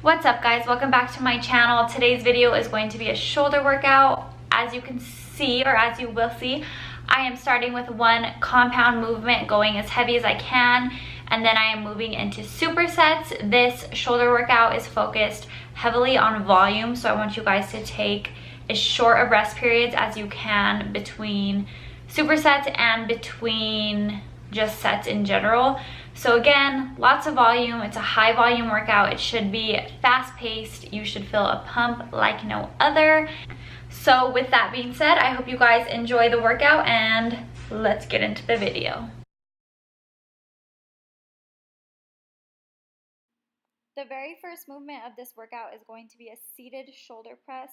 What's up guys, welcome back to my channel. Today's video is going to be a shoulder workout. As you can see, or as you will see, I am starting with one compound movement, going as heavy as I can, and then I am moving into supersets. This shoulder workout is focused heavily on volume, so I want you guys to take as short of rest periods as you can between supersets and between just sets in general. So again, lots of volume. It's a high volume workout. It should be fast paced. You should feel a pump like no other. So with that being said, I hope you guys enjoy the workout and let's get into the video. The very first movement of this workout is going to be a seated shoulder press.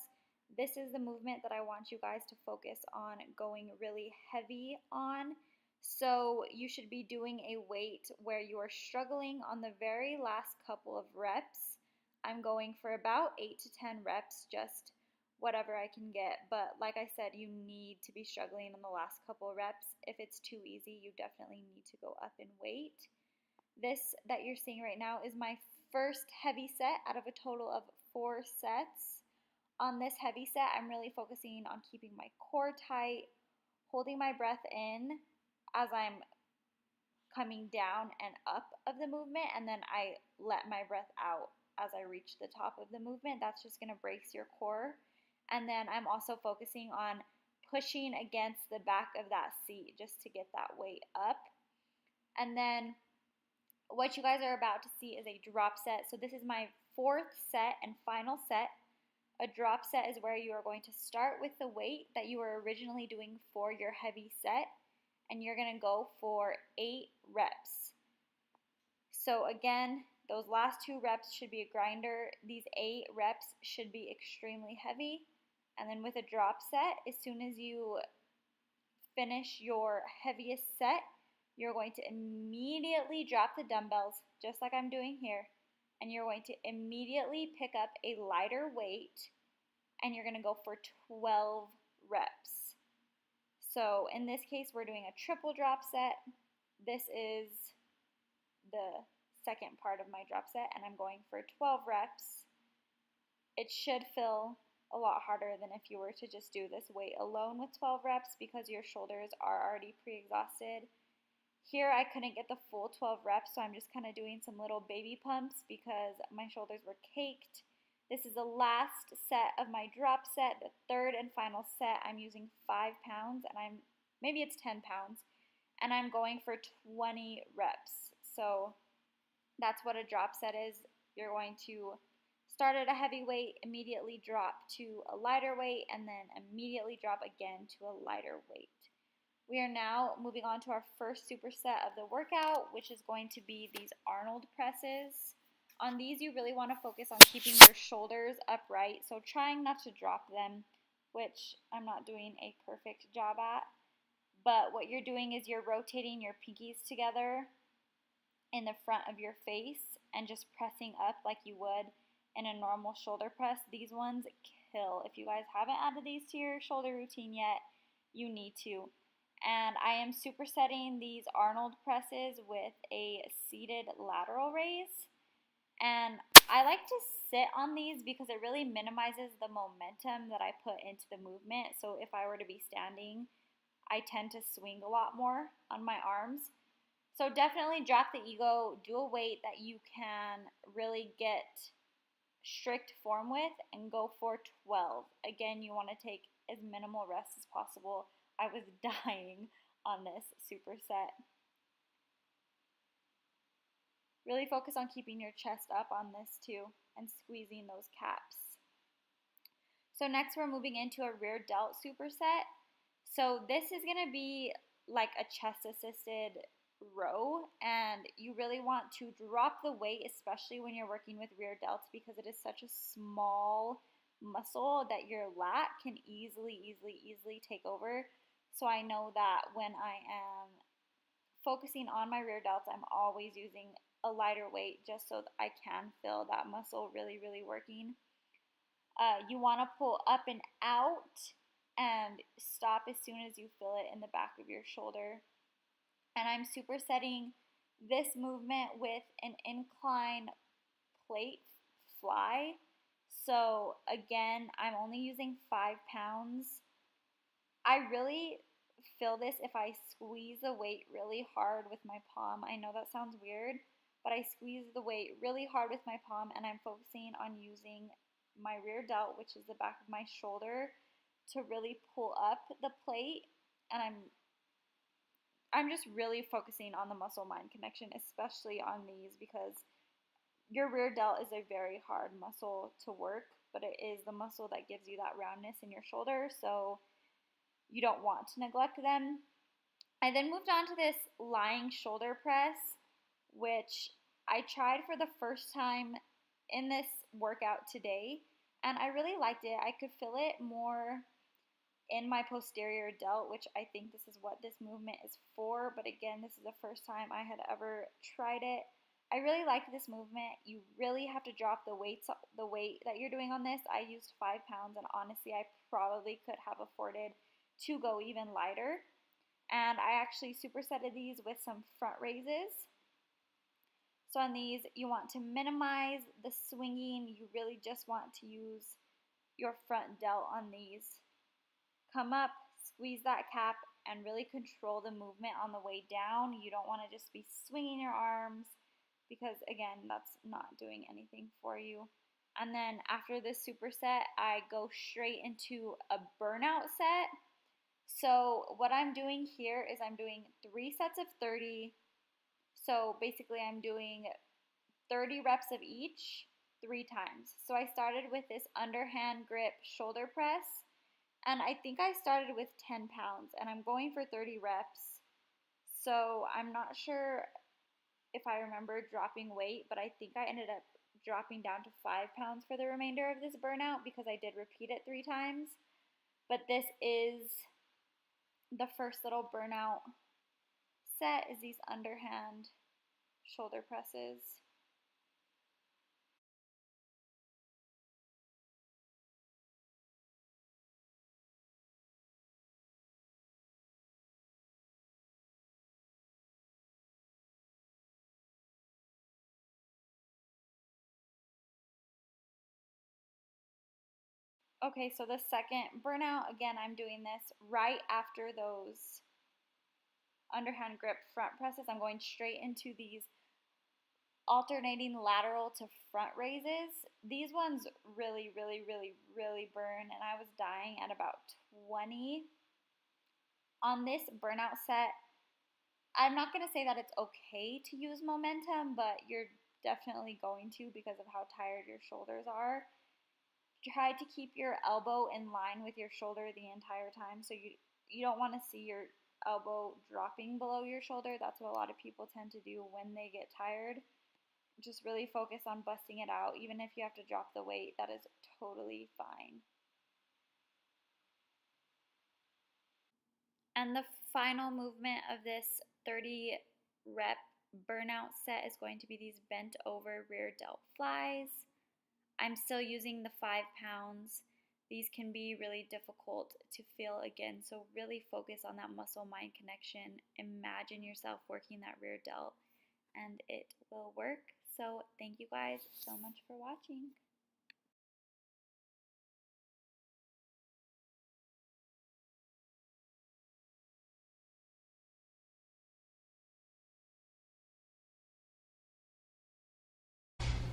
This is the movement that I want you guys to focus on going really heavy on. So you should be doing a weight where you are struggling on the very last couple of reps. I'm going for about 8 to 10 reps, just whatever I can get. But like I said, you need to be struggling on the last couple of reps. If it's too easy, you definitely need to go up in weight. This that you're seeing right now is my first heavy set out of a total of 4 sets. On this heavy set, I'm really focusing on keeping my core tight, holding my breath in as I'm coming down and up of the movement, and then I let my breath out as I reach the top of the movement. That's just going to brace your core. And then I'm also focusing on pushing against the back of that seat just to get that weight up. And then what you guys are about to see is a drop set. So this is my 4th set and final set. A drop set is where you are going to start with the weight that you were originally doing for your heavy set, and you're going to go for 8 reps. So again, those last 2 reps should be a grinder. These 8 reps should be extremely heavy. And then with a drop set, as soon as you finish your heaviest set, you're going to immediately drop the dumbbells, just like I'm doing here. And you're going to immediately pick up a lighter weight, and you're going to go for 12 reps. So in this case, we're doing a triple drop set. This is the second part of my drop set, and I'm going for 12 reps. It should feel a lot harder than if you were to just do this weight alone with 12 reps because your shoulders are already pre-exhausted. Here I couldn't get the full 12 reps, so I'm just kind of doing some little baby pumps because my shoulders were caked. This is the last set of my drop set, the third and final set. I'm using 5 pounds, and maybe it's 10 pounds, and I'm going for 20 reps. So that's what a drop set is. You're going to start at a heavy weight, immediately drop to a lighter weight, and then immediately drop again to a lighter weight. We are now moving on to our first superset of the workout, which is going to be these Arnold presses. On these, you really want to focus on keeping your shoulders upright, so trying not to drop them, which I'm not doing a perfect job at. But what you're doing is you're rotating your pinkies together in the front of your face and just pressing up like you would in a normal shoulder press. These ones kill. If you guys haven't added these to your shoulder routine yet, you need to. And I am supersetting these Arnold presses with a seated lateral raise. And I like to sit on these because it really minimizes the momentum that I put into the movement. So if I were to be standing, I tend to swing a lot more on my arms. So definitely drop the ego, do a weight that you can really get strict form with, and go for 12. Again, you want to take as minimal rest as possible. I was dying on this superset. Really focus on keeping your chest up on this too and squeezing those caps. So next we're moving into a rear delt superset. So this is going to be like a chest assisted row, and you really want to drop the weight, especially when you're working with rear delts, because it is such a small muscle that your lat can easily take over. So I know that when I am focusing on my rear delts, I'm always using a lighter weight just so that I can feel that muscle really working. You want to pull up and out and stop as soon as you feel it in the back of your shoulder. And I'm supersetting this movement with an incline plate fly. So again, I'm only using 5 pounds. I really feel this if I squeeze the weight really hard with my palm. I know that sounds weird, but I squeeze the weight really hard with my palm, and I'm focusing on using my rear delt, which is the back of my shoulder, to really pull up the plate. And I'm just really focusing on the muscle-mind connection, especially on these, because your rear delt is a very hard muscle to work, but it is the muscle that gives you that roundness in your shoulder, so you don't want to neglect them. I then moved on to this lying shoulder press, which I tried for the first time in this workout today, and I really liked it. I could feel it more in my posterior delt, which I think this is what this movement is for, but again, this is the first time I had ever tried it. I really like this movement. You really have to drop the weight that you're doing on this. I used 5 pounds, and honestly, I probably could have afforded to go even lighter. And I actually supersetted these with some front raises. So on these, you want to minimize the swinging. You really just want to use your front delt on these. Come up, squeeze that cap, and really control the movement on the way down. You don't want to just be swinging your arms, because again, that's not doing anything for you. And then after this superset, I go straight into a burnout set. So what I'm doing here is I'm doing 3 sets of 30. So basically I'm doing 30 reps of each 3 times. So I started with this underhand grip shoulder press, and I think I started with 10 pounds, and I'm going for 30 reps. So I'm not sure if I remember dropping weight, but I think I ended up dropping down to 5 pounds for the remainder of this burnout, because I did repeat it 3 times. But this is the first little burnout set, is these underhand shoulder presses. Okay, so the second burnout, again, I'm doing this right after those underhand grip front presses. I'm going straight into these alternating lateral to front raises. These ones really burn, and I was dying at about 20. On this burnout set, I'm not going to say that it's okay to use momentum, but you're definitely going to, because of how tired your shoulders are. Try to keep your elbow in line with your shoulder the entire time, so you don't want to see your elbow dropping below your shoulder. That's what a lot of people tend to do when they get tired. Just really focus on busting it out. Even if you have to drop the weight, that is totally fine. And the final movement of this 30 rep burnout set is going to be these bent over rear delt flies. I'm still using the 5 pounds. These can be really difficult to feel again, so really focus on that muscle-mind connection. Imagine yourself working that rear delt, and it will work. So thank you guys so much for watching.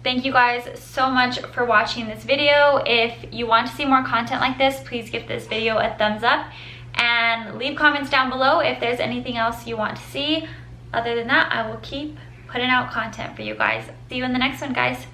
Thank you guys so much for watching this video. If you want to see more content like this, please give this video a thumbs up and leave comments down below if there's anything else you want to see. Other than that, I will keep putting out content for you guys. See you in the next one, guys.